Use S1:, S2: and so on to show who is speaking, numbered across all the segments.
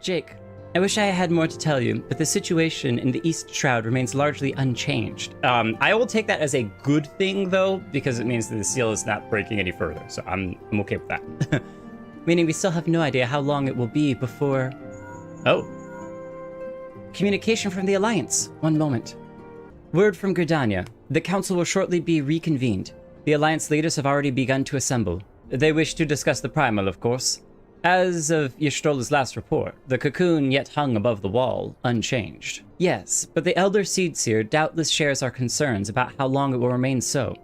S1: Jake, I wish I had more to tell you, but the situation in the East Shroud remains largely unchanged. I will take that as a good thing, though, because it means that the seal is not breaking any further, so I'm okay with that. Meaning we still have no idea how long it will be before... Oh. Communication from the Alliance. One moment. Word from Gridania. The Council will shortly be reconvened. The Alliance leaders have already begun to assemble. They wish to discuss the Primal, of course. As of Ystrola's last report, the cocoon yet hung above the wall, unchanged. Yes, but the Elder Seedseer doubtless shares our concerns about how long it will remain so.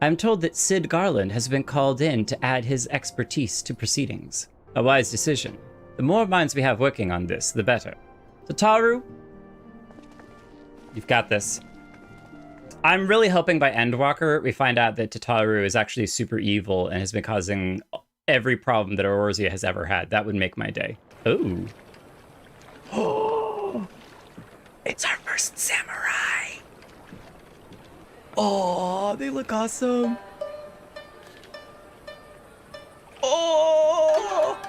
S1: I'm told that Sid Garland has been called in to add his expertise to proceedings. A wise decision. The more minds we have working on this, the better. Tataru, you've got this. I'm really hoping by Endwalker we find out that Tataru is actually super evil and has been causing every problem that Eorzea has ever had. That would make my day. Ooh. Oh, it's our first samurai. Oh, they look awesome. Oh!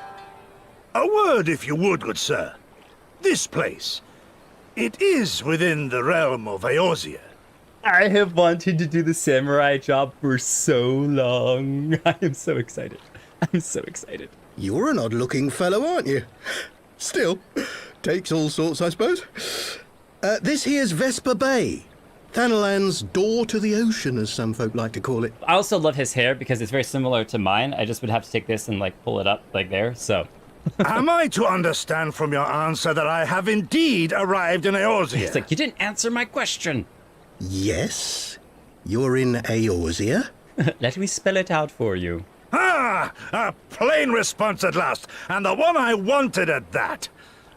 S2: A word, if you would, good sir. This place, it is within the realm of Eorzea.
S1: I have wanted to do the samurai job for so long. I am so excited. I'm so excited.
S3: You're an odd-looking fellow, aren't you? Still, takes all sorts, I suppose. This here's Vesper Bay. Thanalan's door to the ocean, as some folk like to call it.
S1: I also love his hair because it's very similar to mine. I just would have to take this and like pull it up like there, so.
S2: Am I to understand from your answer that I have indeed arrived in Eorzea?
S1: It's like, you didn't answer my question.
S3: Yes, you're in Eorzea.
S1: Let me spell it out for you.
S2: Ah, a plain response at last, and the one I wanted at that.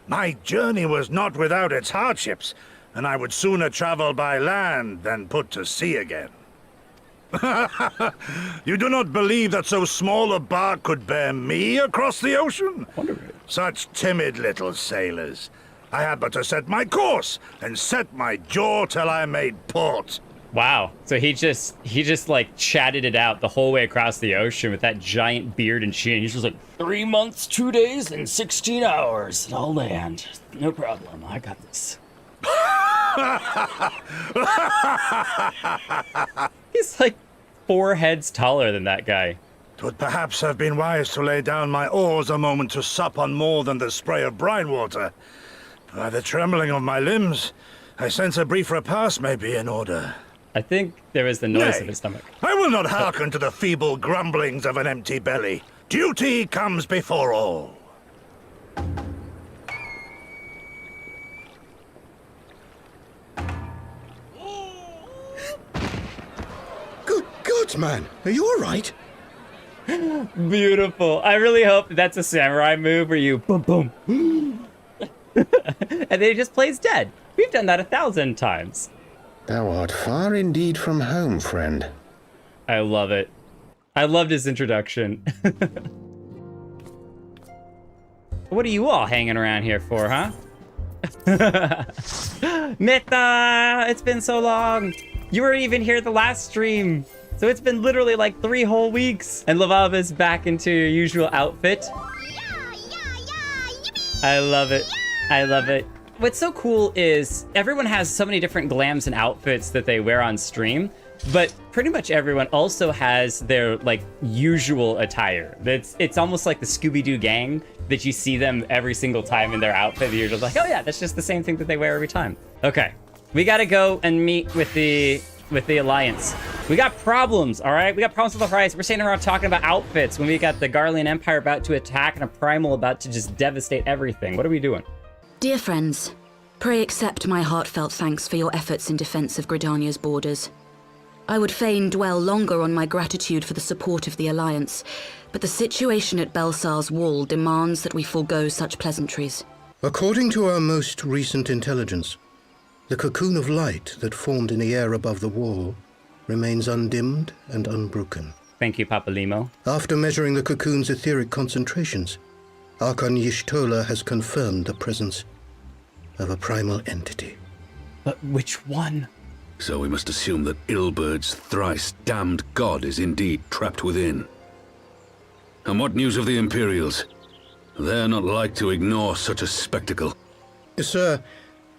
S2: My journey was not without its hardships, and I would sooner travel by land than put to sea again. You do not believe that so small a bark could bear me across the ocean? Such timid little sailors. I had but to set my course and set my jaw till I made port.
S1: Wow. So he just like chatted it out the whole way across the ocean with that giant beard and chin. He's just like, 3 months, 2 days, and 16 hours. And I'll land. No problem. I got this. He's like 4 heads taller than that guy.
S2: 'Twould perhaps have been wise to lay down my oars a moment to sup on more than the spray of brine water. By the trembling of my limbs, I sense a brief repast may be in order.
S1: I think there was the noise
S2: Nay,
S1: of his stomach.
S2: I will not hearken to the feeble grumblings of an empty belly. Duty comes before all.
S3: Good God, man. Are you all right?
S1: Beautiful. I really hope that's a samurai move where you boom, boom. And then he just plays dead. We've done that 1,000 times.
S4: Thou art far indeed from home, friend.
S1: I love it. I loved his introduction. What are you all hanging around here for, huh? Mitha! It's been so long! You weren't even here the last stream! So it's been literally like 3 whole weeks! And Lavava's back into your usual outfit. I love it. I love it. What's so cool is everyone has so many different glams and outfits that they wear on stream, but pretty much everyone also has their like usual attire. It's almost like the Scooby-Doo gang that you see them every single time in their outfit. You're just like, oh yeah, that's just the same thing that they wear every time. Okay, we gotta go and meet with the Alliance. We got problems, all right? We got problems with the price. We're sitting around talking about outfits when we got the Garlean Empire about to attack and a Primal about to just devastate everything. What are we doing?
S5: Dear friends, pray accept my heartfelt thanks for your efforts in defense of Gridania's borders. I would fain dwell longer on my gratitude for the support of the Alliance, but the situation at Belsar's Wall demands that we forego such pleasantries.
S3: According to our most recent intelligence, the cocoon of light that formed in the air above the wall remains undimmed and unbroken.
S1: Thank you, Papa Limo.
S3: After measuring the cocoon's etheric concentrations, Archon Y'shtola has confirmed the presence of a primal entity.
S1: But which one?
S6: So we must assume that Ilbird's thrice damned god is indeed trapped within. And what news of the Imperials? They're not like to ignore such a spectacle.
S3: Sir,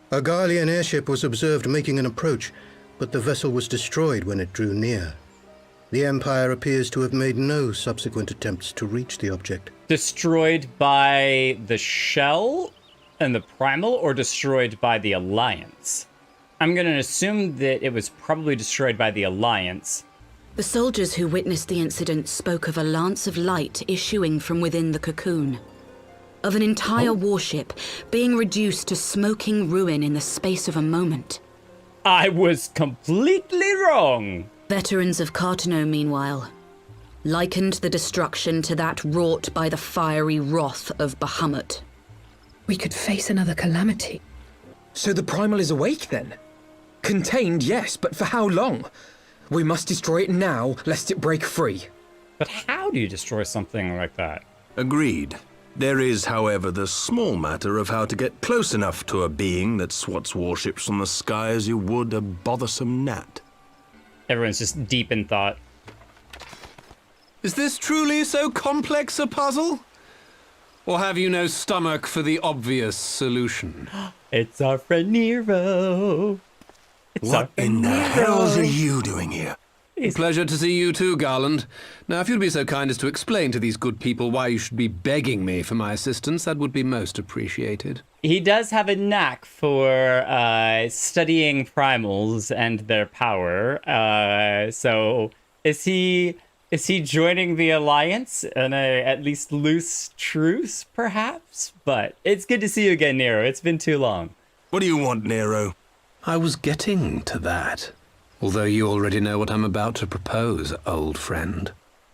S3: a Garlean airship was observed making an approach, but the vessel was destroyed when it drew near. The Empire appears to have made no subsequent attempts to reach the object.
S1: Destroyed by the shell and the primal, or destroyed by the Alliance? I'm going to assume that it was probably destroyed by the Alliance.
S5: The soldiers who witnessed the incident spoke of a lance of light issuing from within the cocoon. Of an entire warship being reduced to smoking ruin in the space of a moment.
S1: I was completely wrong!
S5: Veterans of Cartano, meanwhile, likened the destruction to that wrought by the fiery wrath of Bahamut.
S7: We could face another calamity. So the primal is awake then? Contained, yes, but for how long? We must destroy it now, lest it break free.
S1: But how do you destroy something like that?
S8: Agreed. There is, however, the small matter of how to get close enough to a being that swats warships from the sky as you would a bothersome gnat.
S1: Everyone's just deep in thought.
S9: Is this truly so complex a puzzle? Or have you no stomach for the obvious solution?
S1: It's our friend Nero.
S8: What in the hells are you doing here?
S9: Pleasure to see you too, Garland. Now, if you'd be so kind as to explain to these good people why you should be begging me for my assistance, that would be most appreciated.
S1: He does have a knack for studying primals and their power. So is he joining the Alliance in a at least loose truce, perhaps? But it's good to see you again, Nero. It's been too long.
S8: What do you want, Nero?
S9: I was getting to that. Although you already know what I'm about to propose, old friend.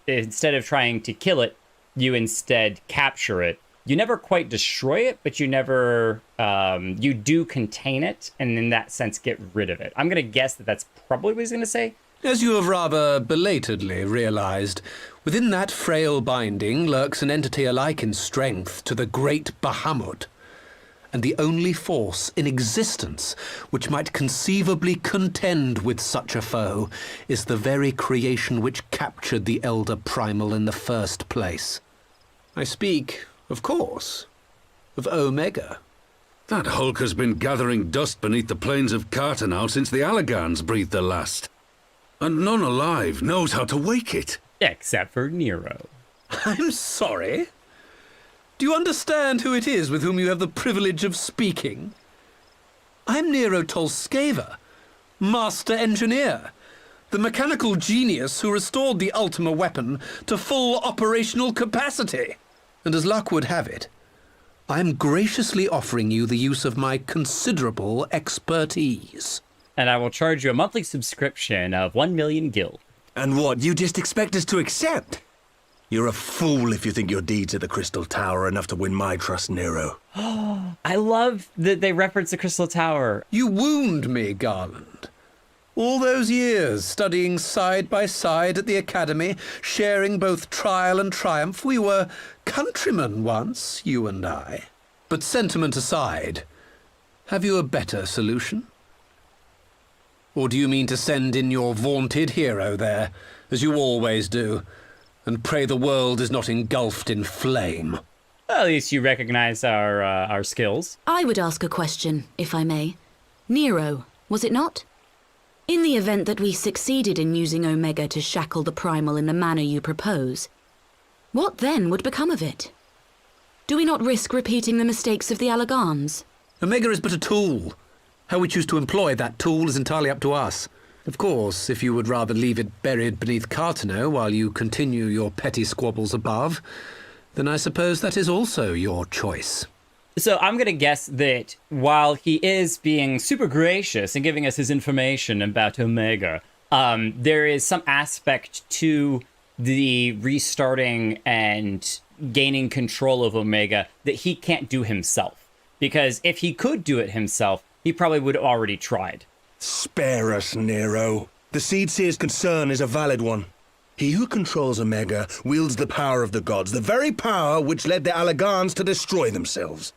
S1: Instead of trying to kill it, you instead capture it. You never quite destroy it, but you never, you do contain it, and in that sense get rid of it. I'm going to guess that that's probably what he's going to say.
S9: As you have rather belatedly realized, within that frail binding lurks an entity alike in strength to the great Bahamut, and the only force in existence which might conceivably contend with such a foe is the very creation which captured the Elder Primal in the first place. I speak, of course, of Omega.
S6: That hulk has been gathering dust beneath the plains of Cartanow since the Allegans breathed their last. And none alive knows how to wake it.
S1: Except for Nero.
S9: I'm sorry? Do you understand who it is with whom you have the privilege of speaking? I'm Nero Tolskeva, Master Engineer, the mechanical genius who restored the Ultima weapon to full operational capacity. And as luck would have it, I am graciously offering you the use of my considerable expertise.
S1: And I will charge you a monthly subscription of 1 million gil.
S8: And what, you just expect us to accept? You're a fool if you think your deeds at the Crystal Tower are enough to win my trust, Nero.
S1: I love that they reference the Crystal Tower.
S9: You wound me, Garland. All those years studying side by side at the Academy, sharing both trial and triumph, we were countrymen once, you and I. But sentiment aside, have you a better solution? Or do you mean to send in your vaunted hero there, as you always do, and pray the world is not engulfed in flame?
S1: Well, at least you recognize our skills.
S5: I would ask a question, if I may. Nero, was it not? In the event that we succeeded in using Omega to shackle the primal in the manner you propose, what then would become of it? Do we not risk repeating the mistakes of the Allegans?
S9: Omega is but a tool. How we choose to employ that tool is entirely up to us. Of course, if you would rather leave it buried beneath Cartano while you continue your petty squabbles above, then I suppose that is also your choice.
S1: So I'm going to guess that while he is being super gracious and giving us his information about Omega, there is some aspect to the restarting and gaining control of Omega that he can't do himself. Because if he could do it himself, he probably would have already tried.
S8: Spare us, Nero. The Seedseer's concern is a valid one. He who controls Omega wields the power of the gods, the very power which led the Allegans to destroy themselves.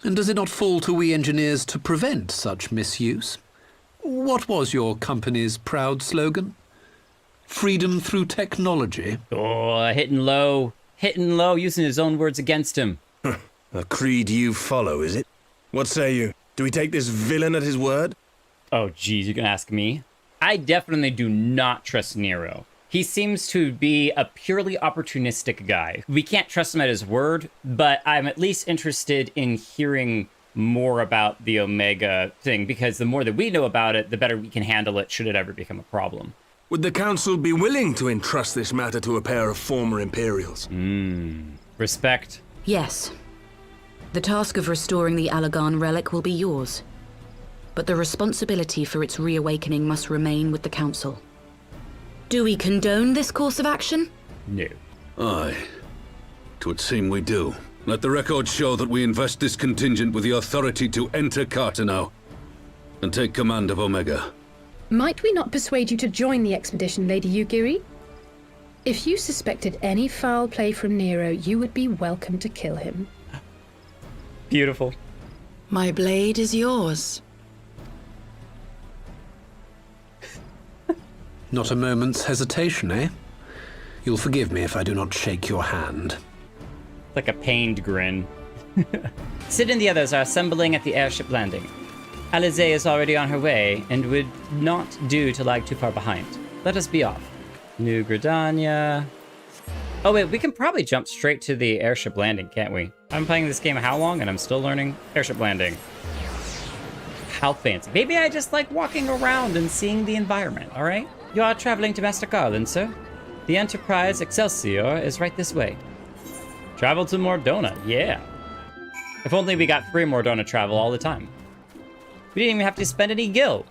S9: And does it not fall to we engineers to prevent such misuse? What was your company's proud slogan? Freedom through technology?
S1: Oh, hitting low, using his own words against him.
S8: A creed you follow, is it? What say you? Do we take this villain at his word?
S1: Oh, geez, you can ask me? I definitely do not trust Nero. He seems to be a purely opportunistic guy. We can't trust him at his word, but I'm at least interested in hearing more about the Omega thing, because the more that we know about it, the better we can handle it should it ever become a problem.
S8: Would the Council be willing to entrust this matter to a pair of former Imperials?
S1: Respect.
S5: Yes. The task of restoring the Allagan relic will be yours. But the responsibility for its reawakening must remain with the Council. Do we condone this course of action?
S1: No.
S6: Aye. 'Twould seem we do. Let the record show that we invest this contingent with the authority to enter Carteneau and take command of Omega.
S10: Might we not persuade you to join the expedition, Lady Yugiri? If you suspected any foul play from Nero, you would be welcome to kill him.
S1: Beautiful.
S5: My blade is yours.
S9: Not a moment's hesitation, eh? You'll forgive me if I do not shake your hand.
S1: Like a pained grin. Sid and the others are assembling at the airship landing. Alizé is already on her way and would not do to lag too far behind. Let us be off. New Gridania. Oh wait, we can probably jump straight to the airship landing, can't we? I'm playing this game how long and I'm still learning airship landing. How fancy. Maybe I just like walking around and seeing the environment, all right? You are traveling to Master Garland, sir. The Enterprise Excelsior is right this way. Travel to Mordona, yeah. If only we got 3 Mordona travel all the time. We didn't even have to spend any gil.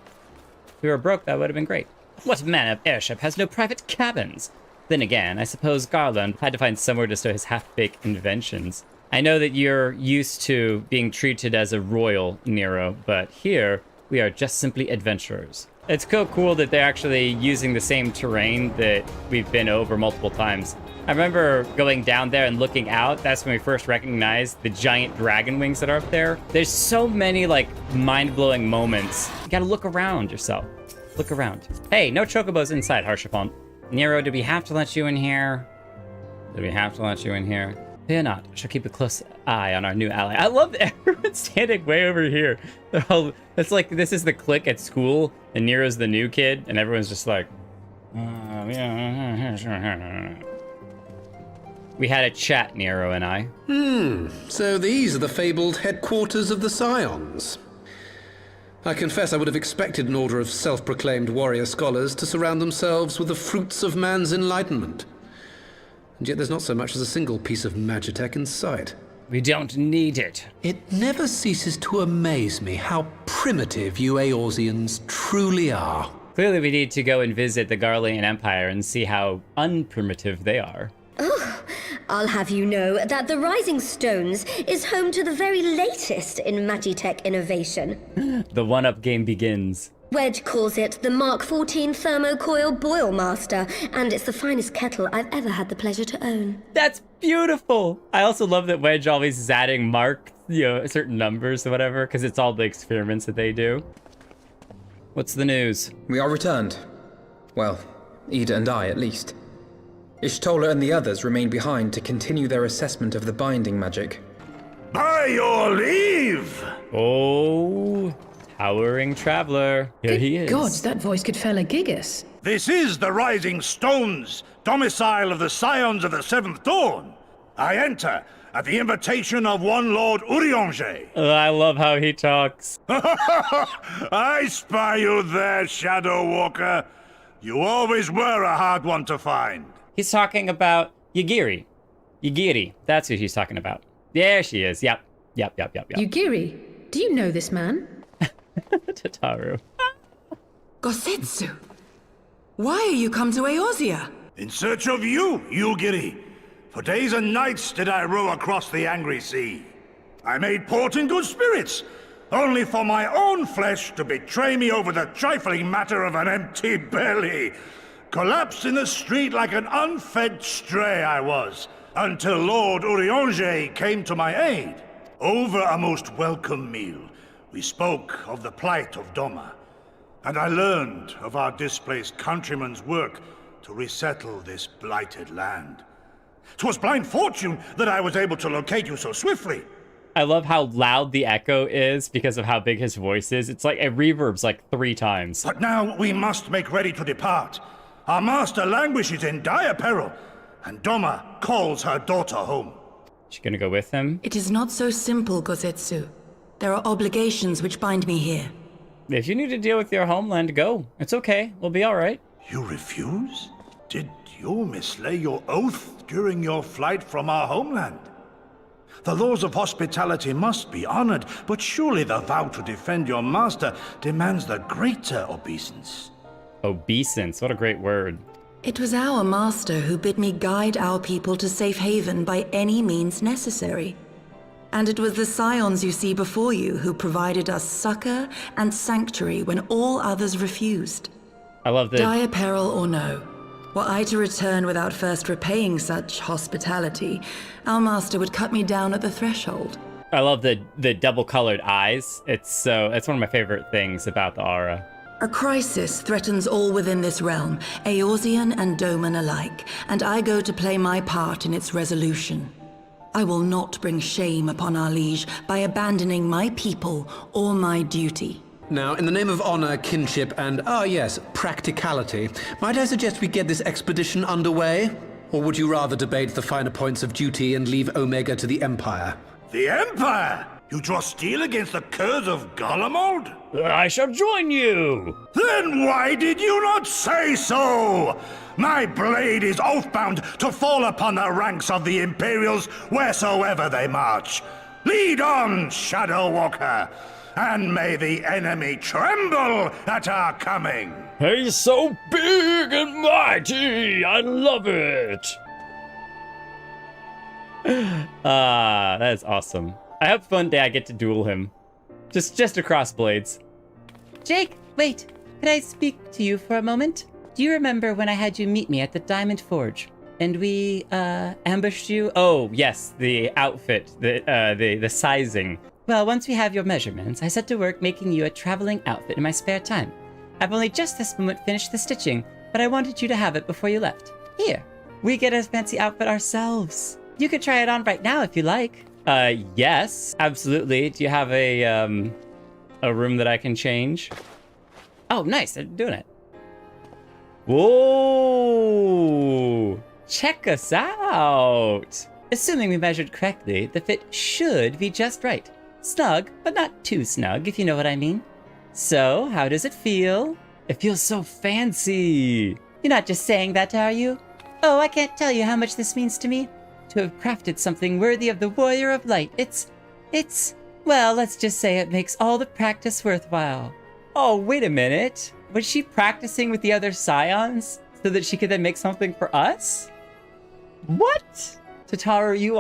S1: If we were broke, that would have been great. What manner of airship has no private cabins? Then again, I suppose Garland had to find somewhere to stow his half-baked inventions. I know that you're used to being treated as a royal, Nero, but here, we are just simply adventurers. It's cool that they're actually using the same terrain that we've been over multiple times. I remember going down there and looking out. That's when we first recognized the giant dragon wings that are up there. There's so many like mind-blowing moments. You gotta look around yourself. Look around. Hey, no chocobos inside, Harshapon. Nero, do we have to let you in here? Do we have to let you in here? Fear not. I shall keep a close eye on our new ally. I love everyone standing way over here. They're all, it's like this is the clique at school, and Nero's the new kid, and everyone's just like, We had a chat, Nero and I.
S9: So these are the fabled headquarters of the Scions. I confess I would have expected an order of self-proclaimed warrior scholars to surround themselves with the fruits of man's enlightenment. And yet there's not so much as a single piece of magitech in sight.
S1: We don't need it.
S9: It never ceases to amaze me how primitive you Eorzeans truly are.
S1: Clearly we need to go and visit the Garlean Empire and see how unprimitive they are.
S11: Oh, I'll have you know that the Rising Stones is home to the very latest in magitech innovation.
S1: The one-up game begins.
S11: Wedge calls it the Mark 14 Thermocoil Boil Master, and it's the finest kettle I've ever had the pleasure to own.
S1: That's beautiful! I also love that Wedge always is adding mark, certain numbers or whatever, because it's all the experiments that they do. What's the news?
S7: We are returned. Well, Ida and I, at least. Ishtola and the others remain behind to continue their assessment of the binding magic.
S2: By your leave!
S1: Oh, towering traveler. Here he is.
S10: Gods, that voice could fell a gigas.
S2: This is the Rising Stones, domicile of the Scions of the Seventh Dawn. I enter at the invitation of one Lord Urianger.
S1: I love how he talks.
S2: I spy you there, Shadow Walker. You always were a hard one to find.
S1: He's talking about Yugiri. Yugiri, that's who he's talking about. There she is, yep.
S10: Yugiri, do you know this man?
S1: Tataru.
S5: Gosetsu, why are you come to Eorzea?
S2: In search of you, Yugiri. For days and nights did I row across the angry sea. I made port in good spirits, only for my own flesh to betray me over the trifling matter of an empty belly. Collapsed in the street like an unfed stray I was, until Lord Urianger came to my aid. Over a most welcome meal, we spoke of the plight of Doma, and I learned of our displaced countrymen's work to resettle this blighted land. 'Twas blind fortune that I was able to locate you so swiftly.
S1: I love how loud the echo is because of how big his voice is. It's like it reverbs like 3 times.
S2: But now we must make ready to depart. Our master languishes in dire peril, and Doma calls her daughter home.
S1: She gonna go with him?
S5: It is not so simple, Gozetsu. There are obligations which bind me here.
S1: If you need to deal with your homeland, go. It's okay. We'll be all right.
S2: You refuse? Did you mislay your oath during your flight from our homeland? The laws of hospitality must be honored, but surely the vow to defend your master demands the greater obeisance.
S1: Obeisance, what a great word.
S5: It was our master who bid me guide our people to safe haven by any means necessary. And it was the scions you see before you who provided us succor and sanctuary when all others refused.
S1: I love that.
S5: Dire peril or no, were I to return without first repaying such hospitality, our master would cut me down at the threshold.
S1: I love the double-colored eyes. It's one of my favorite things about the aura.
S5: A crisis threatens all within this realm, Eorzean and Doman alike, and I go to play my part in its resolution. I will not bring shame upon our liege by abandoning my people or my duty.
S9: Now, in the name of honor, kinship, and, yes, practicality, might I suggest we get this expedition underway? Or would you rather debate the finer points of duty and leave Omega to the Empire?
S2: The Empire? You draw steel against the curse of Garlemald?
S1: I shall join you!
S2: Then why did you not say so? My blade is oath-bound to fall upon the ranks of the Imperials wheresoever they march. Lead on, Shadow Walker, and may the enemy tremble at our coming.
S1: He's so big and mighty! I love it! That is awesome. I hope one day I get to duel him. Just across blades.
S12: Jake, wait. Could I speak to you for a moment? Do you remember when I had you meet me at the Diamond Forge? And we, ambushed you?
S1: Oh, yes, the outfit, the sizing.
S12: Well, once we have your measurements, I set to work making you a traveling outfit in my spare time. I've only just this moment finished the stitching, but I wanted you to have it before you left. Here, we get a fancy outfit ourselves. You could try it on right now if you like.
S1: Yes, absolutely. Do you have a room that I can change?
S12: Oh, nice, they're doing it.
S1: Whoa! Check us out!
S12: Assuming we measured correctly, the fit should be just right. Snug, but not too snug, if you know what I mean. So, how does it feel?
S1: It feels so fancy!
S12: You're not just saying that, are you? Oh, I can't tell you how much this means to me. To have crafted something worthy of the Warrior of Light. It's, well, let's just say it makes all the practice worthwhile.
S1: Oh, wait a minute. Was she practicing with the other scions so that she could then make something for us? What? Tataru, you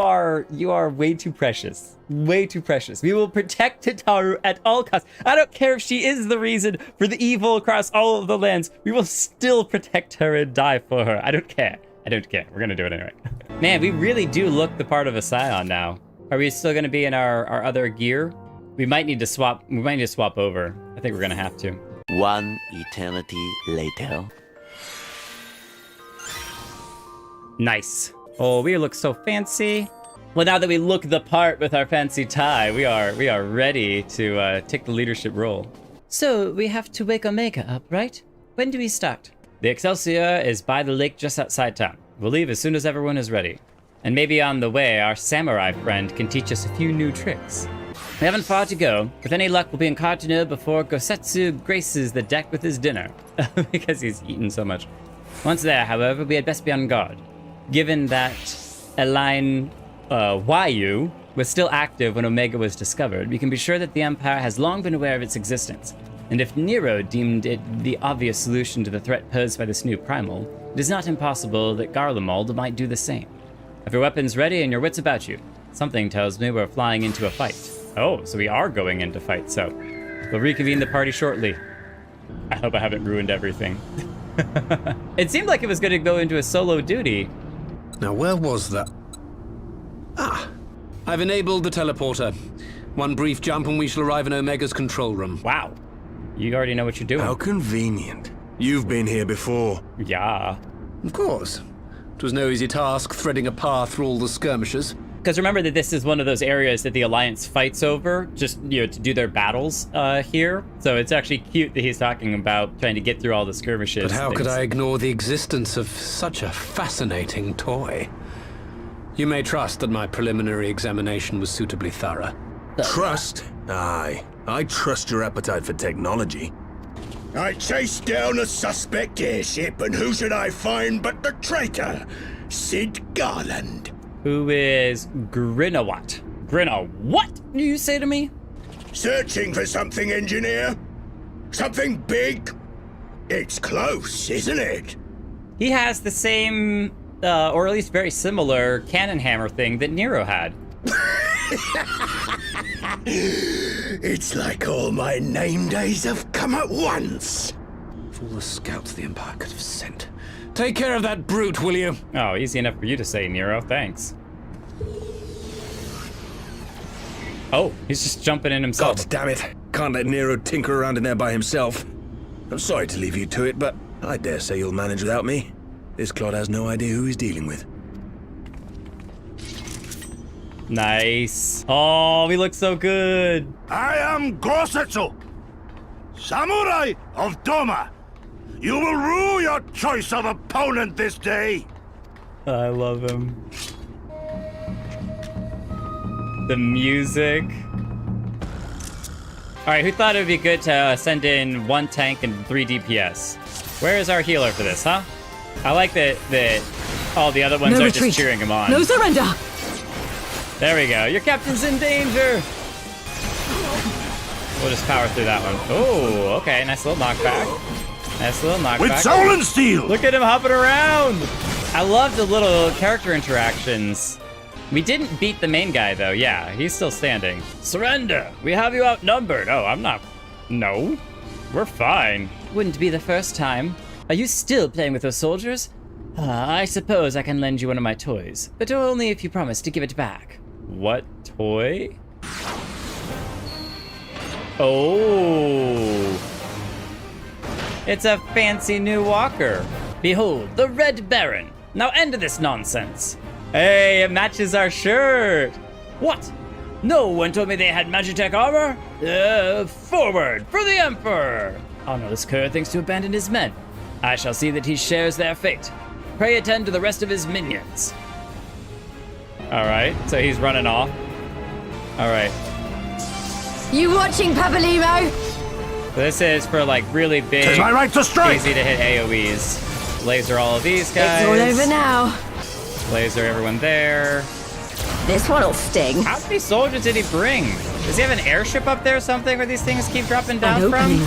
S1: are way too precious. Way too precious. We will protect Tataru at all costs. I don't care if she is the reason for the evil across all of the lands. We will still protect her and die for her. I don't care. I don't care. We're gonna do it anyway. Man, we really do look the part of a scion now. Are we still gonna be in our other gear? We might need to swap. We might need to swap over. I think we're gonna have to.
S13: One eternity later.
S1: Nice. Oh, we look so fancy. Well, now that we look the part with our fancy tie, we are ready to take the leadership role.
S12: So we have to wake Omega up, right? When do we start?
S1: The Excelsior is by the lake just outside town. We'll leave as soon as everyone is ready. And maybe on the way, our samurai friend can teach us a few new tricks. We haven't far to go. With any luck, we'll be in Cartano before Gosetsu graces the deck with his dinner. Because he's eaten so much. Once there, however, we had best be on guard. Given that Align Wayu was still active when Omega was discovered, we can be sure that the Empire has long been aware of its existence. And if Nero deemed it the obvious solution to the threat posed by this new primal, it is not impossible that Garlemald might do the same. Have your weapons ready and your wits about you. Something tells me we're flying into a fight. Oh, so we are going into fight, so we'll reconvene the party shortly. I hope I haven't ruined everything. It seemed like it was going to go into a solo duty.
S9: Now, where was that? Ah, I've enabled the teleporter. One brief jump and we shall arrive in Omega's control room.
S1: Wow. You already know what you're doing.
S8: How convenient. You've been here before.
S1: Yeah.
S9: Of course. It was no easy task threading a path through all the skirmishers.
S1: Because remember that this is one of those areas that the Alliance fights over, just, you know, to do their battles here. So it's actually cute that he's talking about trying to get through all the skirmishes.
S9: But how could I ignore the existence of such a fascinating toy? You may trust that my preliminary examination was suitably thorough.
S8: Trust? Aye. I trust your appetite for technology. I chased down a suspect airship, and who should I find but the traitor, Sid Garland.
S1: Who is Grinawat? What do you say to me?
S8: Searching for something, engineer? Something big? It's close, isn't it?
S1: He has the same, or at least very similar, cannon hammer thing that Nero had.
S8: It's like all my name days have come at once.
S9: Of all the scouts the Empire could have sent. Take care of that brute, will you?
S1: Oh, easy enough for you to say, Nero. Thanks. Oh, he's just jumping in himself.
S8: God damn it. Can't let Nero tinker around in there by himself. I'm sorry to leave you to it, but I dare say you'll manage without me. This clod has no idea who he's dealing with.
S1: Nice. Oh, he looks so good.
S2: I am Gosetsu, Samurai of Doma. You will rue your choice of opponent this day.
S1: I love him. The music. All right, who thought it would be good to send in 1 tank and 3 DPS? Where is our healer for this, huh? I like that all the other ones are just cheering him on.
S5: No surrender!
S1: There we go. Your captain's in danger. We'll just power through that one. Oh, okay. Nice little knockback. Nice little knockback.
S2: With soul and steel!
S1: Look at him hopping around. I love the little character interactions. We didn't beat the main guy, though. Yeah, he's still standing. Surrender. We have you outnumbered. Oh, I'm not. No. We're fine. Wouldn't be the first time. Are you still playing with those soldiers? I suppose I can lend you one of my toys, but only if you promise to give it back. What toy? Oh. It's a fancy new walker. Behold, the Red Baron. Now end this nonsense. Hey, it matches our shirt. What? No one told me they had Magitech armor? Forward for the Emperor. Oh no, this cur thinks to abandon his men. I shall see that he shares their fate. Pray attend to the rest of his minions. All right, so he's running off. All right.
S11: You watching, Pabalimo?
S1: This is for like really big,
S2: 'Tis my right to strike.
S1: easy to hit AoEs. Laser all of these guys.
S11: It's all over now.
S1: Laser everyone there.
S11: This one'll sting.
S1: How many soldiers did he bring? Does he have an airship up there or something where these things keep dropping down from?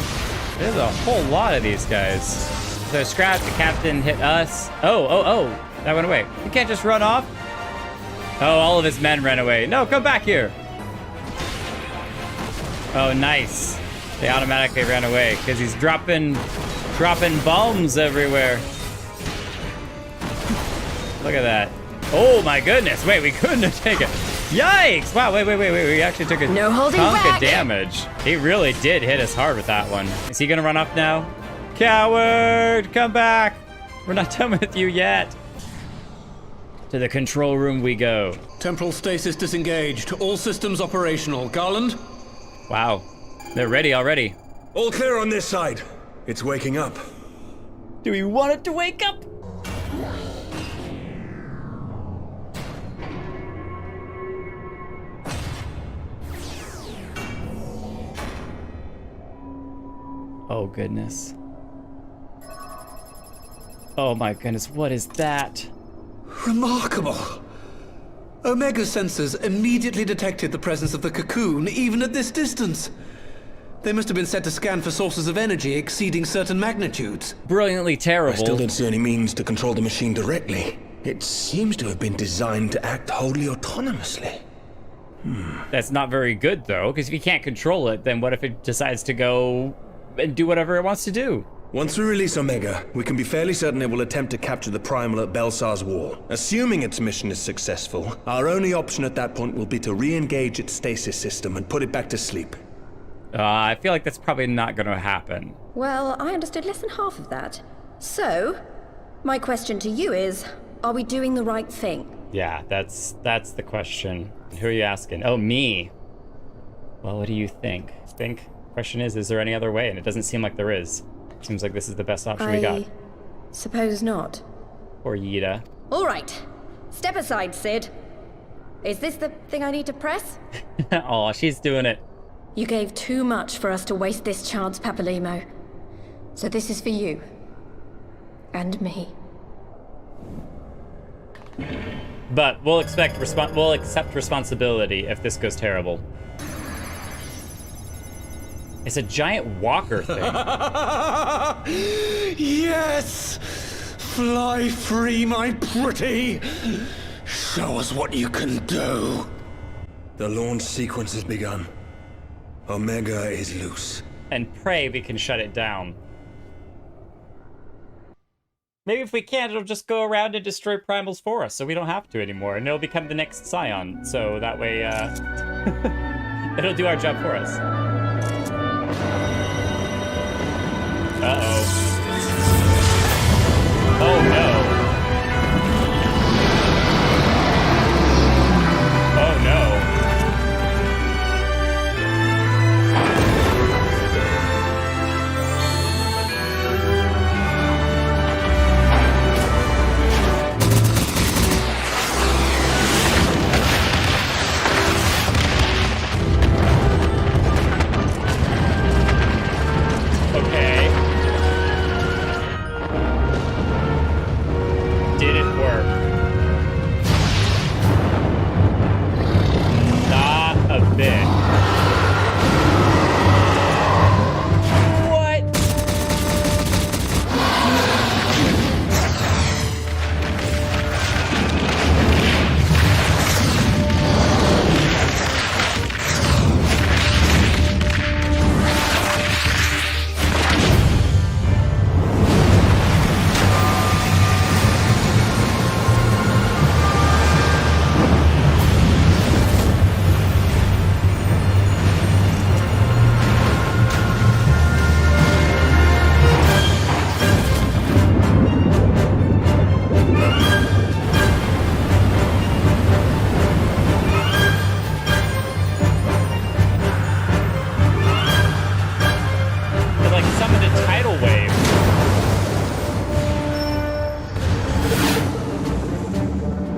S1: There's a whole lot of these guys. So scrap, the captain hit us. Oh, that went away. You can't just run off. Oh, all of his men ran away. No, come back here. Oh, nice. They automatically ran away because he's dropping bombs everywhere. Look at that. Oh my goodness. Wait, we couldn't have taken. Yikes! Wow, wait. We actually took a chunk of damage. He really did hit us hard with that one. Is he gonna run up now? Coward! Come back! We're not done with you yet. To the control room we go.
S9: Temporal stasis disengaged. All systems operational. Garland?
S1: Wow. They're ready already.
S8: All clear on this side. It's waking up.
S1: Do we want it to wake up? Oh, goodness. Oh, my goodness. What is that?
S9: Remarkable. Omega sensors immediately detected the presence of the cocoon, even at this distance. They must have been set to scan for sources of energy exceeding certain magnitudes.
S1: Brilliantly terrible.
S8: I still don't see any means to control the machine directly. It seems to have been designed to act wholly autonomously.
S1: That's not very good, though, because if you can't control it, then what if it decides to go and do whatever it wants to do?
S8: Once we release Omega, we can be fairly certain it will attempt to capture the Primal at Belsar's Wall. Assuming its mission is successful, our only option at that point will be to re-engage its stasis system and put it back to sleep.
S1: I feel like that's probably not going to happen.
S11: Well, I understood less than half of that. So, my question to you is, Are we doing the right thing?
S1: Yeah, that's the question. Who are you asking? Oh, me. Well, what do you think? Question is there any other way? And it doesn't seem like there is. Seems like this is the best option we got.
S11: Suppose not.
S1: Or Yida.
S11: All right. Step aside, Sid. Is this the thing I need to press?
S1: Aw, she's doing it.
S11: You gave too much for us to waste this chance, Papalimo. So this is for you. And me.
S1: But we'll accept responsibility if this goes terrible. It's a giant walker thing.
S8: Yes! Fly free, my pretty! Show us what you can do. The launch sequence has begun. Omega is loose.
S1: And pray we can shut it down. Maybe if we can't, it'll just go around and destroy primals for us, so we don't have to anymore, and it'll become the next Scion, so that way, it'll do our job for us. Uh-oh. Oh, no. Oh, no. Okay. Did it work? Not a bit. What? It like summoned a tidal wave.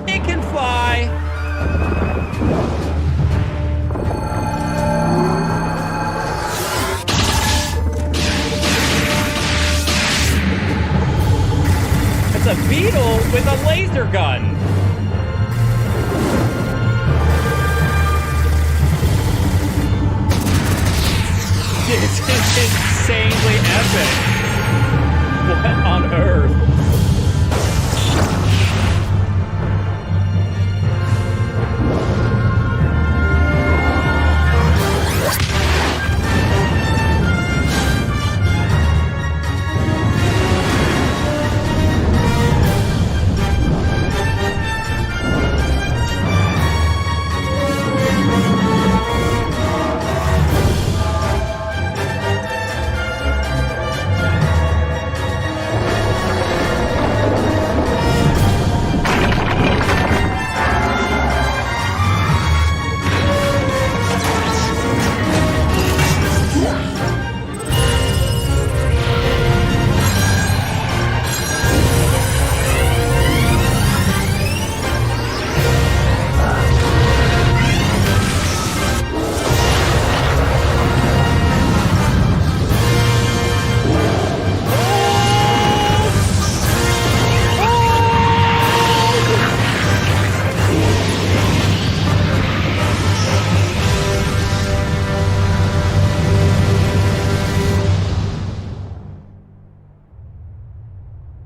S1: It can fly. It's a beetle with a laser gun. This is insanely epic. What on earth?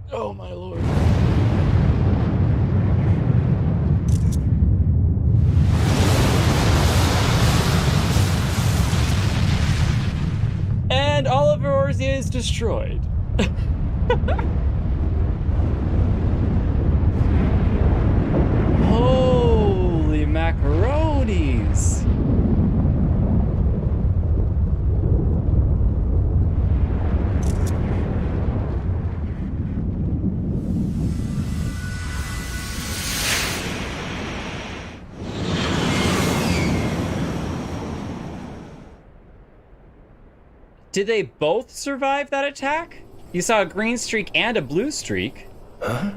S1: Oh my lord. And all of yours is destroyed. Holy macaronis. Did they both survive that attack? You saw a green streak and a blue streak.
S8: Huh?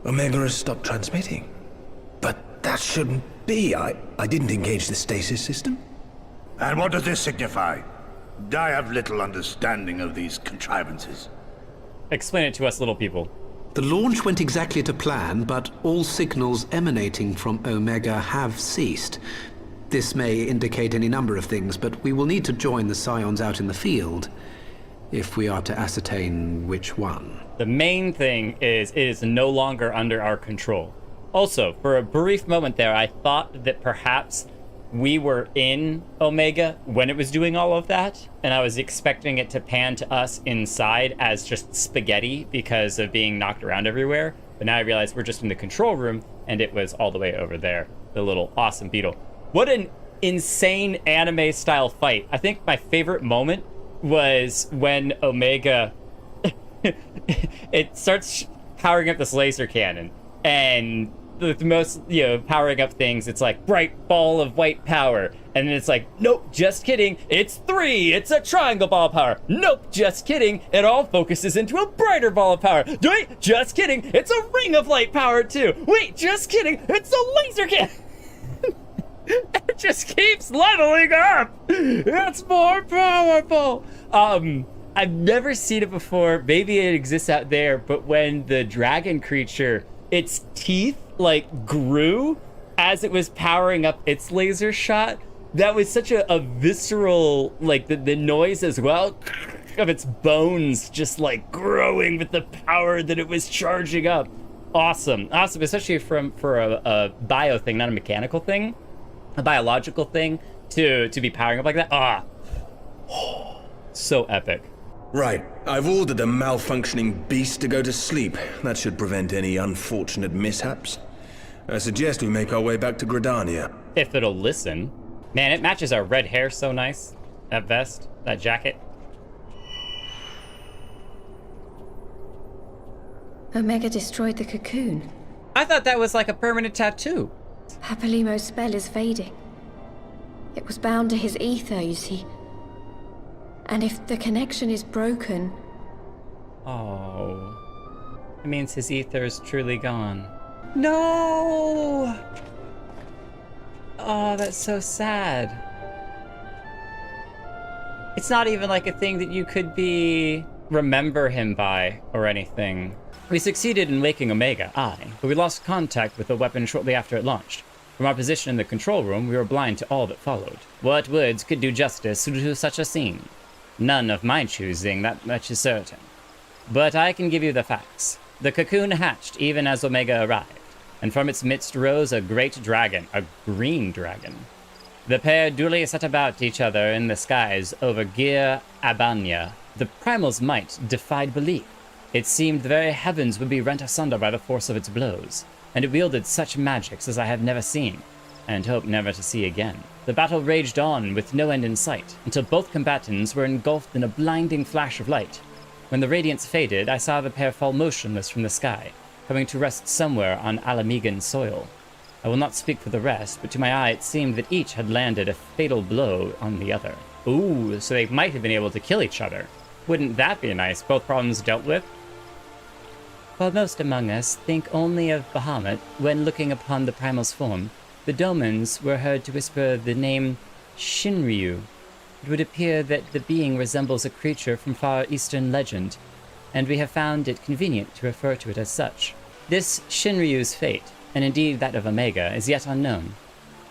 S8: Omega has stopped transmitting. But that shouldn't be. I didn't engage the stasis system.
S2: And what does this signify? I have little understanding of these contrivances.
S1: Explain it to us little people.
S9: The launch went exactly to plan, but all signals emanating from Omega have ceased. This may indicate any number of things, but we will need to join the Scions out in the field if we are to ascertain which one.
S1: The main thing is it is no longer under our control. Also, for a brief moment there, I thought that perhaps we were in Omega when it was doing all of that, and I was expecting it to pan to us inside as just spaghetti because of being knocked around everywhere. But now I realize we're just in the control room, and it was all the way over there, the little awesome beetle. What an insane anime-style fight. I think my favorite moment was when Omega it starts powering up this laser cannon, and the most, powering up things, it's like bright ball of white power, and then it's like, nope, just kidding, it's 3, it's a triangle ball of power, nope, just kidding, it all focuses into a brighter ball of power, wait, just kidding, it's a ring of light power too, wait, just kidding, it's a laser cannon. It just keeps leveling up. It's more powerful. I've never seen it before. Maybe it exists out there, but when the dragon creature, its teeth grew as it was powering up its laser shot, that was such a visceral, the noise as well of its bones just growing with the power that it was charging up. Awesome, especially for a bio thing, not a mechanical thing. A biological thing to be powering up like that. So epic.
S8: Right, I've ordered the malfunctioning beast to go to sleep. That should prevent any unfortunate mishaps. I suggest we make our way back to Gridania.
S1: If it'll listen. Man, it matches our red hair so nice. That vest, that jacket.
S11: Omega destroyed the cocoon.
S1: I thought that was like a permanent tattoo.
S11: Papalimo's spell is fading. It was bound to his ether, you see. And if the connection is broken...
S1: Oh. It means his ether is truly gone. No! Oh, that's so sad. It's not even like a thing that you could remember him by or anything. We succeeded in waking Omega, but we lost contact with the weapon shortly after it launched. From our position in the control room, we were blind to all that followed. What words could do justice to such a scene? None of my choosing, that much is certain. But I can give you the facts. The cocoon hatched even as Omega arrived, and from its midst rose a great dragon, a green dragon. The pair duly set about each other in the skies over Gir Abania. The primal's might defied belief. It seemed the very heavens would be rent asunder by the force of its blows, and it wielded such magics as I have never seen, and hope never to see again. The battle raged on with no end in sight, until both combatants were engulfed in a blinding flash of light. When the radiance faded, I saw the pair fall motionless from the sky, coming to rest somewhere on Alamegan soil. I will not speak for the rest, but to my eye it seemed that each had landed a fatal blow on the other. Ooh, so they might have been able to kill each other. Wouldn't that be nice? Both problems dealt with? While most among us think only of Bahamut when looking upon the primal's form, the Domans were heard to whisper the name Shinryu. It would appear that the being resembles a creature from far eastern legend, and we have found it convenient to refer to it as such. This Shinryu's fate, and indeed that of Omega, is yet unknown.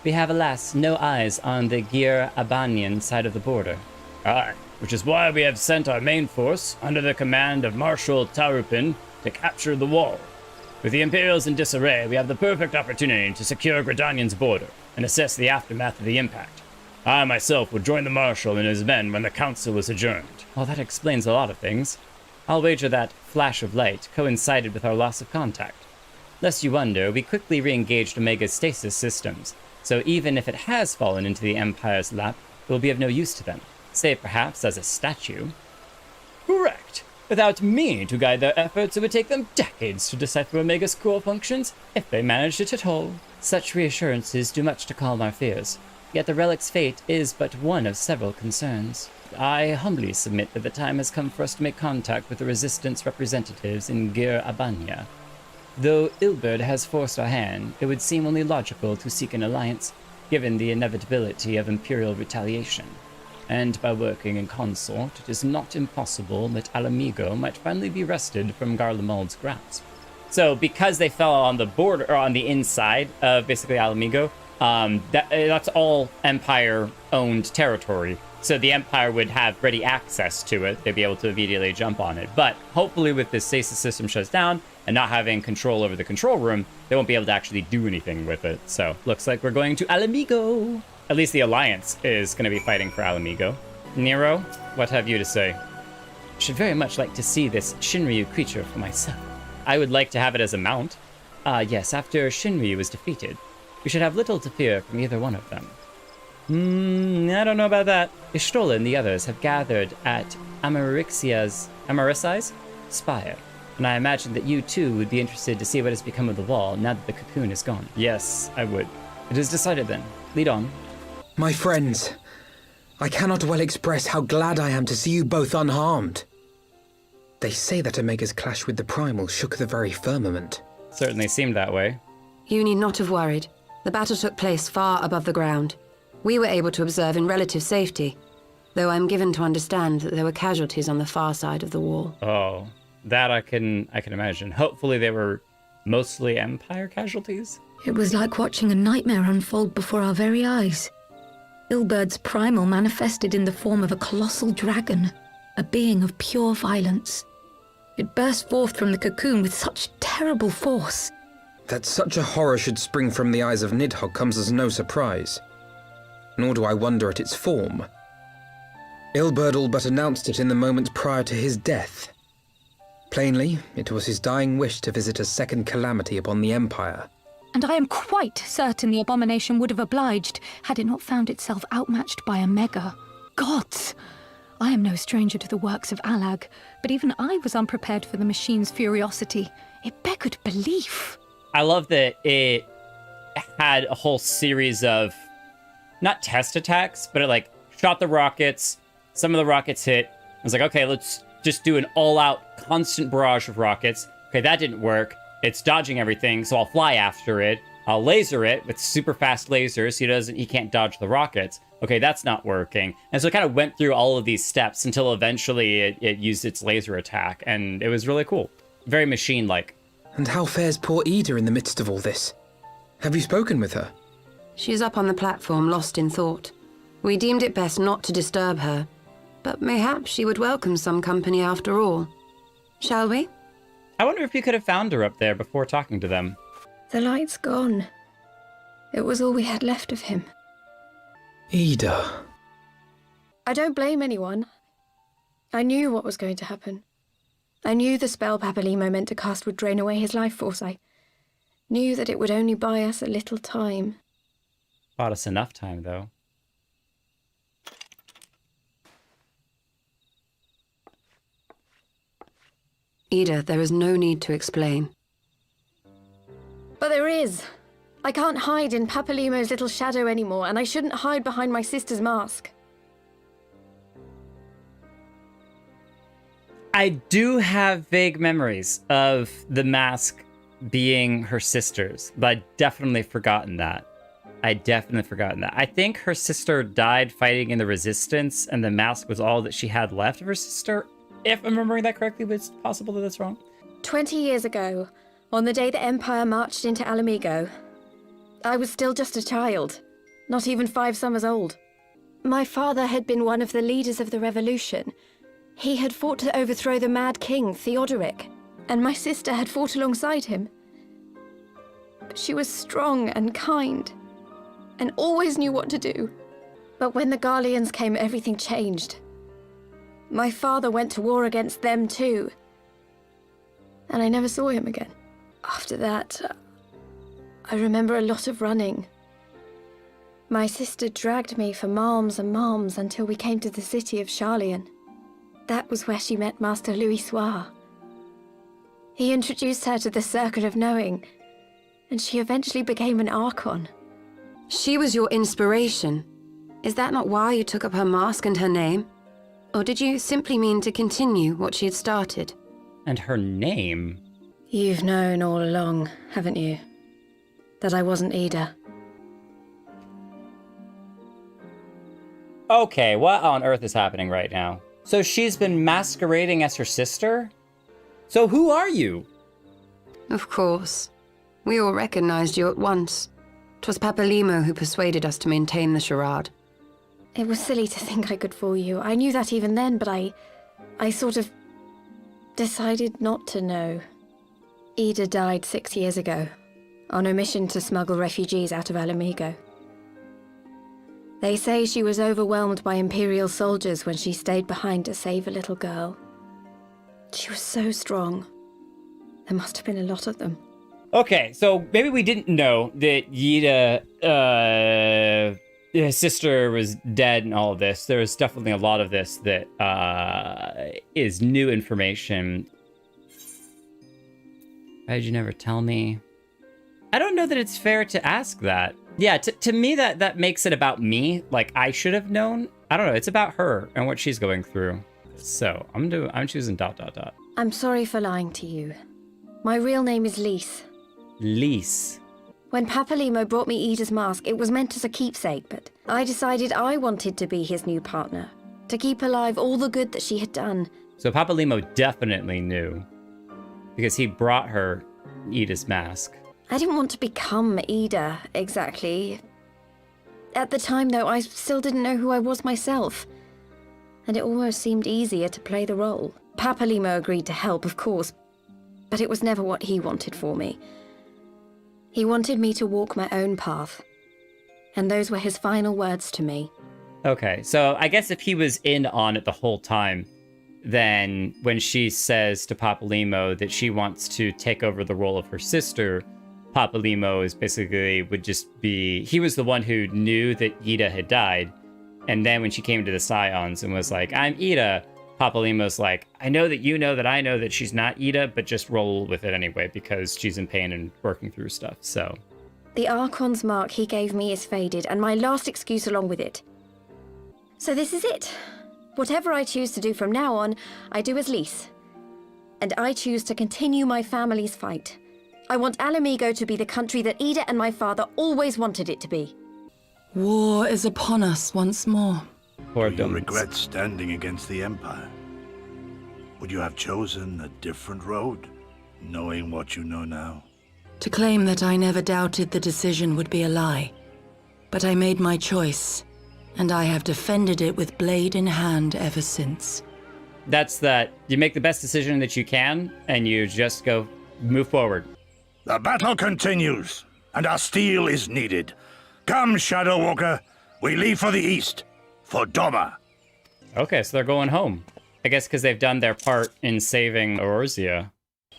S1: We have, alas, no eyes on the Gir Abanian side of the border. Aye, which is why we have sent our main force, under the command of Marshal Tarupin, to capture the wall. With the Imperials in disarray, we have the perfect opportunity to secure Gridanian's border and assess the aftermath of the impact. I myself will join the Marshal and his men when the council is adjourned. Well, that explains a lot of things. I'll wager that flash of light coincided with our loss of contact. Lest you wonder, we quickly re-engaged Omega's stasis systems, so even if it has fallen into the Empire's lap, it will be of no use to them, save perhaps as a statue. Correct. Without me to guide their efforts, it would take them decades to decipher Omega's core functions, if they managed it at all. Such reassurances do much to calm our fears, yet the relic's fate is but one of several concerns.
S12: I humbly submit that the time has come for us to make contact with the Resistance representatives in Gir Abania. Though Ilberd has forced our hand, it would seem only logical to seek an alliance, given the inevitability of Imperial retaliation. And by working in consort, it is not impossible that Alamigo might finally be wrested from Garlemald's grasp. So because they fell on the border, or on the inside of basically Alamigo, that's all Empire-owned territory. So the Empire would have ready access to it. They'd be able to immediately jump on it. But hopefully with this stasis system shuts down and not having control over the control room, they won't be able to actually do anything with it. So looks like we're going to Alamigo. At least the Alliance is going to be fighting for Alamigo. Nero, what have you to say? I should very much like to see this Shinryu creature for myself. I would like to have it as a mount. Yes, after Shinryu is defeated, we should have little to fear from either one of them. I don't know about that. Ishtola and the others have gathered at Amarissai's spire, and I imagine that you too would be interested to see what has become of the wall now that the cocoon is gone. Yes, I would. It is decided then. Lead on.
S7: My friends, I cannot well express how glad I am to see you both unharmed. They say that Omega's clash with the Primal shook the very firmament.
S12: Certainly seemed that way.
S14: You need not have worried. The battle took place far above the ground. We were able to observe in relative safety, though I'm given to understand that there were casualties on the far side of the wall.
S12: Oh, that I can imagine. Hopefully they were mostly Empire casualties.
S5: It was like watching a nightmare unfold before our very eyes. Ilberd's primal manifested in the form of a colossal dragon, a being of pure violence. It burst forth from the cocoon with such terrible force.
S7: That such a horror should spring from the eyes of Nidhogg comes as no surprise. Nor do I wonder at its form. Ilberd all but announced it in the moments prior to his death. Plainly, it was his dying wish to visit a second calamity upon the Empire.
S10: And I am quite certain the abomination would have obliged had it not found itself outmatched by Omega. Gods! I am no stranger to the works of Alag, but even I was unprepared for the machine's furiosity. It beggared belief.
S1: I love that it had a whole series of, not test attacks, but it like shot the rockets. Some of the rockets hit. I was like, okay, let's just do an all-out constant barrage of rockets. Okay, that didn't work. It's dodging everything, so I'll fly after it. I'll laser it with super fast lasers so he can't dodge the rockets. Okay, that's not working. And so it kind of went through all of these steps until eventually it used its laser attack, and it was really cool. Very machine-like.
S7: And how fares poor Ida in the midst of all this? Have you spoken with her?
S14: She's up on the platform, lost in thought. We deemed it best not to disturb her, but mayhaps she would welcome some company after all. Shall we?
S1: I wonder if you could have found her up there before talking to them.
S11: The light's gone. It was all we had left of him.
S7: Ida.
S11: I don't blame anyone. I knew what was going to happen. I knew the spell Papalimo meant to cast would drain away his life force. I knew that it would only buy us a little time.
S1: Bought us enough time, though.
S14: Ida, there is no need to explain.
S11: But there is. I can't hide in Papalimo's little shadow anymore, and I shouldn't hide behind my sister's mask.
S1: I do have vague memories of the mask being her sister's, but I'd definitely forgotten that. I think her sister died fighting in the Resistance, and the mask was all that she had left of her sister. If I'm remembering that correctly, but it's possible that that's wrong.
S11: 20 years ago, on the day the Empire marched into Alamigo, I was still just a child, not even 5 summers old. My father had been one of the leaders of the revolution. He had fought to overthrow the Mad King, Theodoric, and my sister had fought alongside him. But she was strong and kind, and always knew what to do. But when the Garleans came, everything changed. My father went to war against them too, and I never saw him again. After that, I remember a lot of running. My sister dragged me for malms and malms until we came to the city of Charlian. That was where she met Master Louis Soir. He introduced her to the Circle of Knowing, and she eventually became an Archon.
S14: She was your inspiration. Is that not why you took up her mask and her name? Or did you simply mean to continue what she had started?
S1: And her name?
S11: You've known all along, haven't you? That I wasn't Ida.
S1: Okay, what on earth is happening right now? So she's been masquerading as her sister? So who are you?
S14: Of course. We all recognized you at once. 'Twas Papalimo who persuaded us to maintain the charade.
S11: It was silly to think I could fool you. I knew that even then, but I sort of decided not to know. Ida died 6 years ago, on a mission to smuggle refugees out of Alamigo. They say she was overwhelmed by Imperial soldiers when she stayed behind to save a little girl. She was so strong. There must have been a lot of them.
S1: Okay, so maybe we didn't know that Yida, his sister was dead and all of this. There's definitely a lot of this that is new information. Why did you never tell me? I don't know that it's fair to ask that. Yeah, to me that makes it about me. Like I should have known. I don't know. It's about her and what she's going through. So I'm choosing ...
S11: I'm sorry for lying to you. My real name is Lise.
S1: Lise.
S11: When Papalimo brought me Ida's mask, it was meant as a keepsake, but I decided I wanted to be his new partner, to keep alive all the good that she had done.
S1: So Papalimo definitely knew, because he brought her Ida's mask.
S11: I didn't want to become Ida, exactly. At the time, though, I still didn't know who I was myself, and it almost seemed easier to play the role. Papalimo agreed to help, of course, but it was never what he wanted for me. He wanted me to walk my own path, and those were his final words to me.
S1: Okay, so I guess if he was in on it the whole time, then when she says to Papalimo that she wants to take over the role of her sister, Papalimo is basically would just be... He was the one who knew that Ida had died, and then when she came to the Scions and was like, I'm Ida, Papalimo's like, I know that I know that she's not Ida, but just roll with it anyway because she's in pain and working through stuff, so...
S11: The Archon's mark he gave me is faded, and my last excuse along with it. So this is it. Whatever I choose to do from now on, I do as Lise. And I choose to continue my family's fight. I want Alamigo to be the country that Ida and my father always wanted it to be.
S5: War is upon us once more.
S2: Do you regret standing against the Empire? Would you have chosen a different road, knowing what you know now?
S5: To claim that I never doubted the decision would be a lie. But I made my choice, and I have defended it with blade in hand ever since.
S1: That's that. You make the best decision that you can, and you just go move forward.
S2: The battle continues, and our steel is needed. Come, Shadow Walker, we leave for the east, for Doma.
S1: Okay, so they're going home. I guess because they've done their part in saving Eorzea.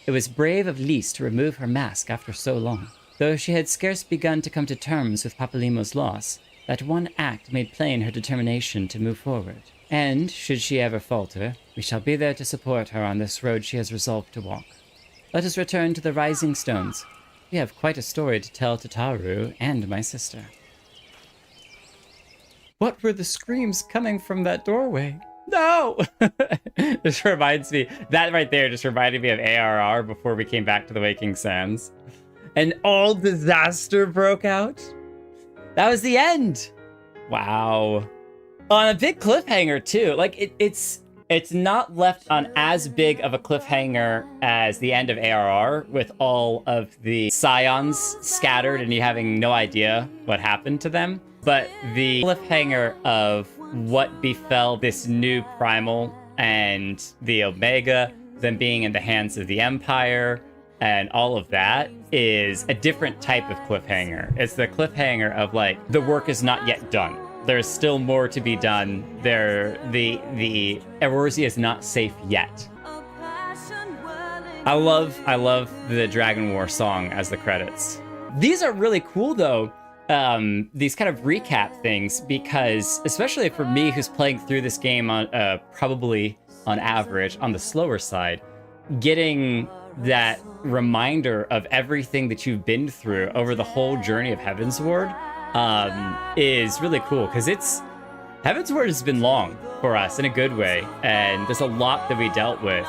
S1: It was brave of Lise to remove her mask after so long. Though she had scarce begun to come to terms with Papalimo's loss, that one act made plain her determination to move forward. And, should she ever falter, we shall be there to support her on this road she has resolved to walk. Let us return to the Rising Stones. We have quite a story to tell to Taru and my sister. What were the screams coming from that doorway? No! This reminds me, that right there just reminded me of ARR before we came back to the Waking Sands. And all disaster broke out. That was the end. Wow. On a big cliffhanger too. Like it's not left on as big of a cliffhanger as the end of ARR with all of the Scions scattered and you having no idea what happened to them. But the cliffhanger of what befell this new Primal and the Omega, them being in the hands of the Empire, and all of that is a different type of cliffhanger. It's the cliffhanger of like, the work is not yet done. There's still more to be done. The Eorzea is not safe yet. I love the Dragon War song as the credits. These are really cool though. These kind of recap things, because especially for me who's playing through this game on probably on average on the slower side, getting that reminder of everything that you've been through over the whole journey of Heavensward is really cool, because Heavensward has been long for us in a good way, and there's a lot that we dealt with.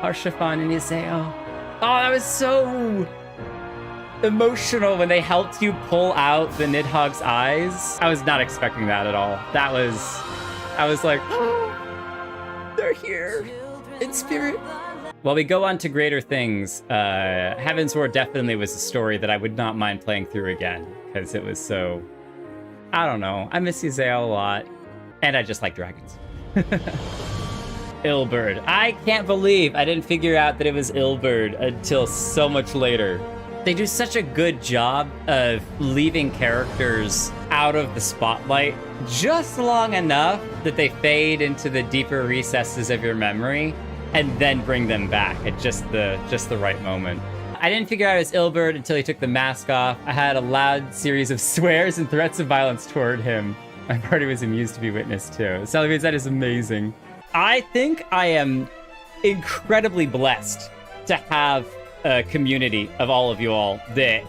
S1: Arshafan and Iseo. Oh, that was so emotional when they helped you pull out the Nidhogg's eyes. I was not expecting that at all. I was like, oh, they're here in spirit. While we go on to greater things, Heavensward definitely was a story that I would not mind playing through again, because it was so, I don't know. I miss Iseo a lot, and I just like dragons. Ilberd. I can't believe I didn't figure out that it was Ilberd until so much later. They do such a good job of leaving characters out of the spotlight just long enough that they fade into the deeper recesses of your memory, and then bring them back at just the right moment. I didn't figure out it was Ilberd until he took the mask off. I had a loud series of swears and threats of violence toward him. My party was amused to be witness to. Salvage, that is amazing. I think I am incredibly blessed to have a community of all of you all that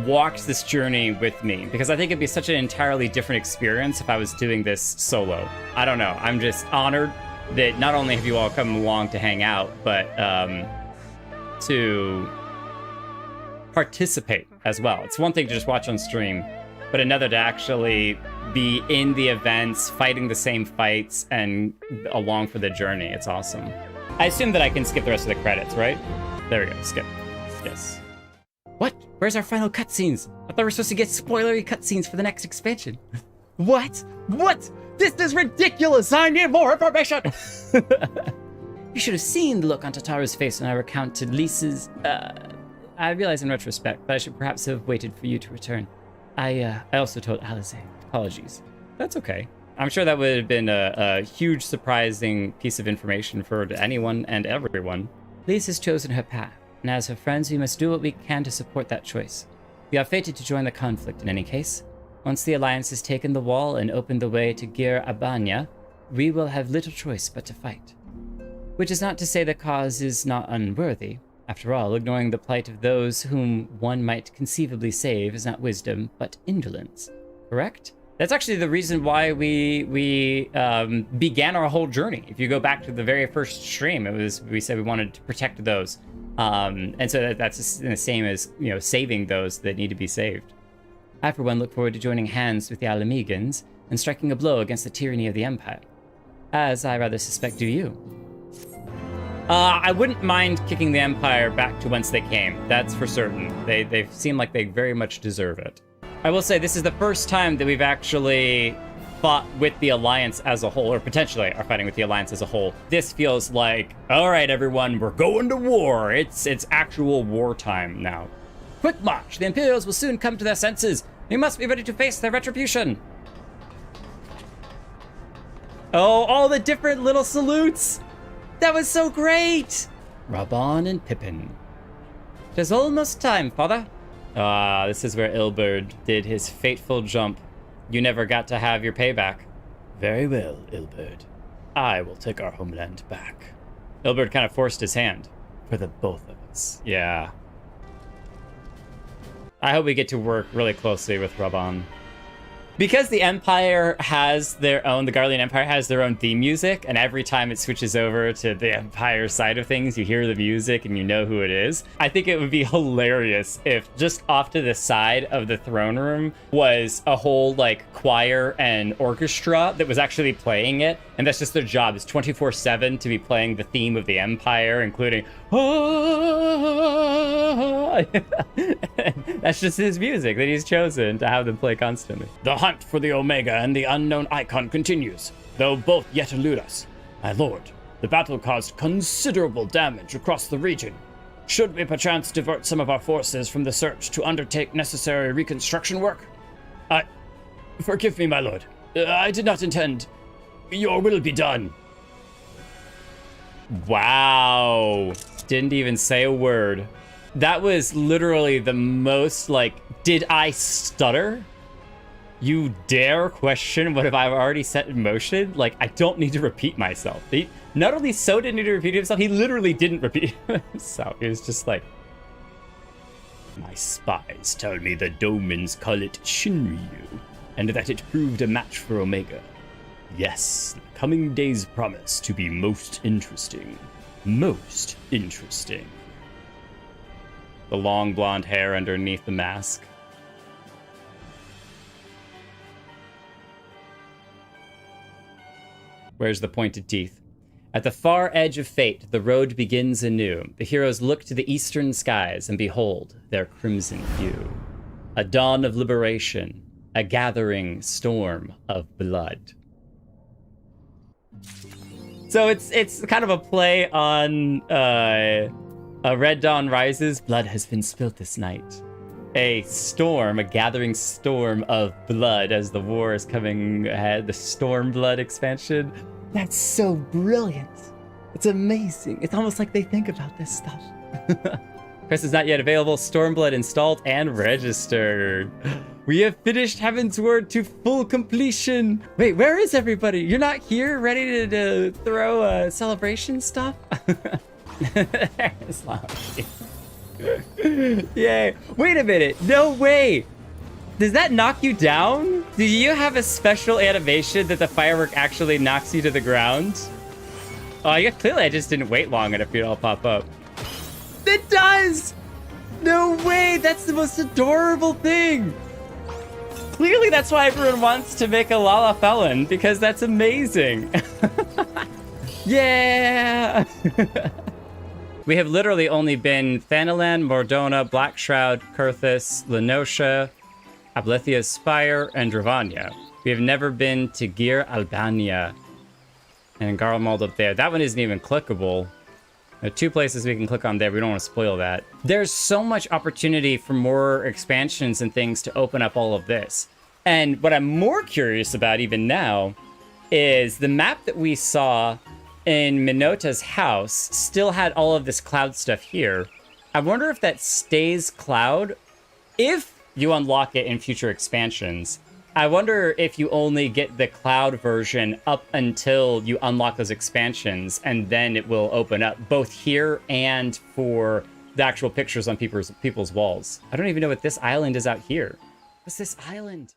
S1: walks this journey with me, because I think it'd be such an entirely different experience if I was doing this solo. I don't know. I'm just honored that not only have you all come along to hang out, but to participate as well. It's one thing to just watch on stream, but another to actually be in the events, fighting the same fights, and along for the journey. It's awesome. I assume that I can skip the rest of the credits, right? There we go, skip. Yes. What? Where's our final cutscenes? I thought we were supposed to get spoilery cutscenes for the next expansion. What? What? This is ridiculous! I need more information! You should have seen the look on Tataru's face when I recounted Lisa's... I realize in retrospect, but I should perhaps have waited for you to return. I also told Alize. Apologies. That's okay. I'm sure that would have been a huge, surprising piece of information for anyone and everyone. Lise has chosen her path, and as her friends, we must do what we can to support that choice. We are fated to join the conflict in any case. Once the Alliance has taken the wall and opened the way to Gir Abanya, we will have little choice but to fight. Which is not to say the cause is not unworthy. After all, ignoring the plight of those whom one might conceivably save is not wisdom, but indolence. Correct? That's actually the reason why we began our whole journey. If you go back to the very first stream, we said we wanted to protect those. And so that's the same as, saving those that need to be saved. I, for one, look forward to joining hands with the Alamegans and striking a blow against the tyranny of the Empire. As I rather suspect do you. I wouldn't mind kicking the Empire back to whence they came. That's for certain. They seem like they very much deserve it. I will say this is the first time that we've actually fought with the Alliance as a whole, or potentially are fighting with the Alliance as a whole. This feels like, all right, everyone, we're going to war. It's actual wartime now. Quick march! The Imperials will soon come to their senses. We must be ready to face their retribution. Oh, all the different little salutes! That was so great! Raban and Pippin. Tis almost time, father. This is where Ilberd did his fateful jump. You never got to have your payback. Very well, Ilberd. I will take our homeland back. Ilberd kind of forced his hand. For the both of us. Yeah. I hope we get to work really closely with Raban. Because the Empire has their own, the Garlean Empire has their own theme music, and every time it switches over to the Empire side of things, you hear the music and you know who it is. I think it would be hilarious if just off to the side of the throne room was a whole choir and orchestra that was actually playing it, and that's just their job, is 24/7 to be playing the theme of the Empire, including that's just his music that he's chosen to have them play constantly. The hunt for the Omega and the unknown icon continues, though both yet elude us. My lord, the battle caused considerable damage across the region. Should we perchance divert some of our forces from the search to undertake necessary reconstruction work? Forgive me, my lord. I did not intend. Your will be done. Wow. Didn't even say a word. That was literally the most, did I stutter? You dare question what have I already set in motion? I don't need to repeat myself. He not only so didn't need to repeat himself, he literally didn't repeat himself. He was just like, my spies tell me the Domans call it Shinryu. and that it proved a match for Omega. Yes, the coming days promise to be most interesting. Most interesting. The long blonde hair underneath the mask. Where's the pointed teeth? At the far edge of fate, the road begins anew. The heroes look to the eastern skies and behold their crimson hue. A dawn of liberation, a gathering storm of blood. So it's kind of a play on a Red Dawn Rises. Blood has been spilt this night. A storm, a gathering storm of blood as the war is coming ahead. The Stormblood expansion. That's so brilliant. It's amazing. It's almost like they think about this stuff. Quest is not yet available. Stormblood installed and registered. We have finished Heavensward to full completion. Wait, where is everybody? You're not here ready to throw celebration stuff? There's Lounge. Yay. Wait a minute. No way. Does that knock you down? Do you have a special animation that the firework actually knocks you to the ground? Oh, yeah, clearly I just didn't wait long enough for it to all pop up. It does! No way! That's the most adorable thing! Clearly that's why everyone wants to make a Lala Felon, because that's amazing. Yeah! We have literally only been Thanalan, Mordona, Blackshroud, Kurthus, Lenosha, Ablethia's Spire, and Dravania. We have never been to Gir Albania. And Garlemald up there. That one isn't even clickable. There are 2 places we can click on there. We don't want to spoil that. There's so much opportunity for more expansions and things to open up all of this. And what I'm more curious about even now is the map that we saw in Minota's house still had all of this cloud stuff here. I wonder if that stays cloud if you unlock it in future expansions. I wonder if you only get the cloud version up until you unlock those expansions, and then it will open up both here and for the actual pictures on people's walls. I don't even know what this island is out here. What's this island?